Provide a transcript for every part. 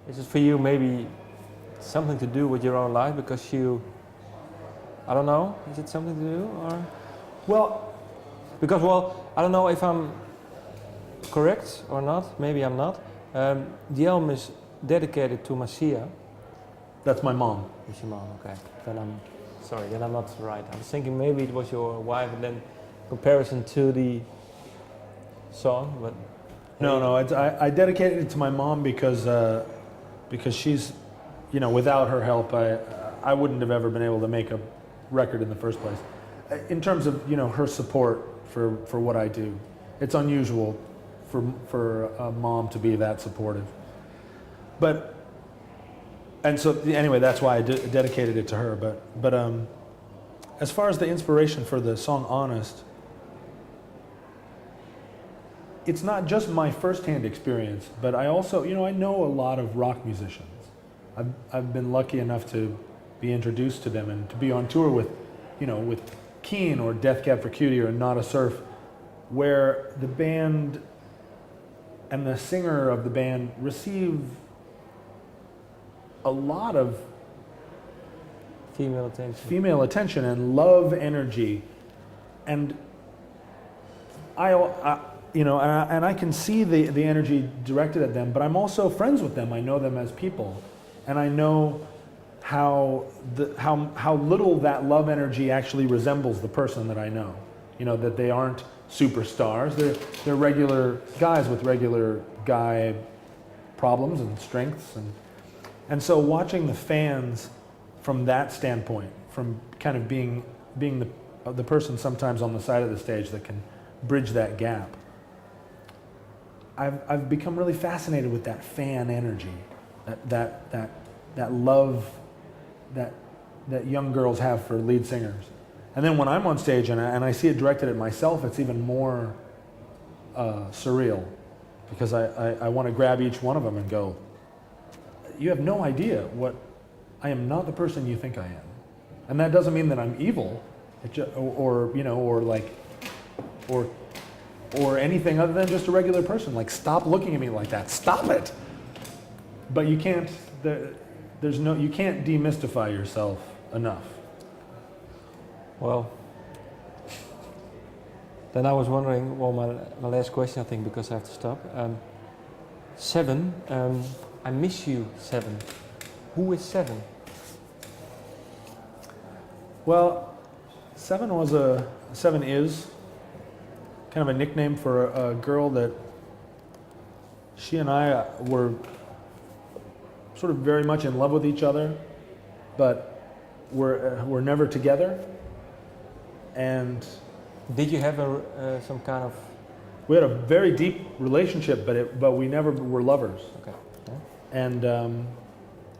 Is it for you maybe something to do with your own life because you, I don't know, is it something to do or? Well, Because, well, I don't know if I'm correct or not, maybe I'm not. The album is dedicated to Marcia. that's my mom. It's your mom, okay. Then I'm sorry, then I'm not right. I was thinking maybe it was your wife and then comparison to the song, but... No, I dedicated it to my mom because she's, you know, without her help, I wouldn't have ever been able to make a record in the first place. In terms of, you know, her support for what I do, it's unusual for a mom to be that supportive. And so anyway, that's why I dedicated it to her. But as far as the inspiration for the song "Honest," it's not just my firsthand experience, but I also, you know, I know a lot of rock musicians. I've been lucky enough to be introduced to them and to be on tour with, you know, with Keane or Death Cab for Cutie or Not a Surf, where the band and the singer of the band receive a lot of female attention and love energy, and I you know, and I can see the energy directed at them, but I'm also friends with them. I know them as people, and I know how little that love energy actually resembles the person that I know. You know, that they aren't superstars. They're regular guys with regular guy problems and strengths, and so watching the fans from that standpoint, from kind of being the person sometimes on the side of the stage that can bridge that gap, I've become really fascinated with that fan energy, that love that young girls have for lead singers. And then when I'm on stage and I see it directed at myself, it's even more surreal, because I want to grab each one of them and go, you have no idea what, I am not the person you think I am. And that doesn't mean that I'm evil, or you know, or anything other than just a regular person. Like, stop looking at me like that. Stop it. But you can't. You can't demystify yourself enough. Well, then I was wondering, well, my last question, I think, because I have to stop. Seven, I miss you, Seven. Who is Seven? Well, Seven is kind of a nickname for a girl that she and I were sort of very much in love with each other, but we're never together. And did you have some kind of? We had a very deep relationship, but we never were lovers. Okay. Yeah. And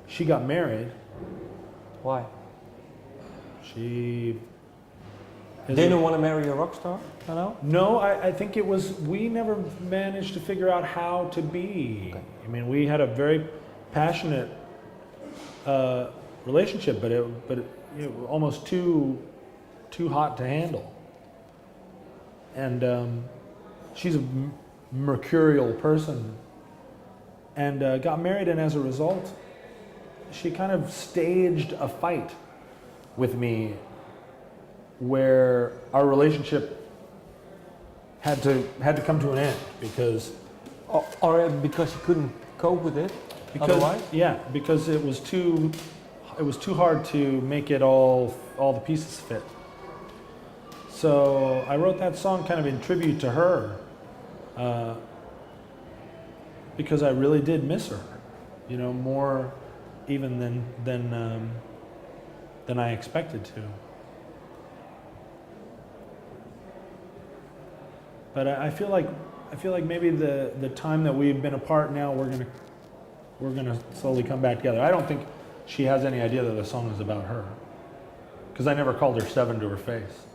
she got married. Why? She didn't want to marry a rock star? No. No, I think it was, we never managed to figure out how to be. Okay. I mean, we had a very passionate relationship, but it you know, almost too hot to handle. And she's a mercurial person, and got married, and as a result, she kind of staged a fight with me where our relationship had to come to an end because... Or because you couldn't cope with it? Otherwise? Yeah, because it was too hard to make it all the pieces fit. So I wrote that song kind of in tribute to her, because I really did miss her, you know, more even than I expected to. But I feel like maybe the time that we've been apart now, we're gonna slowly come back together. I don't think she has any idea that the song is about her, because I never called her Seven to her face.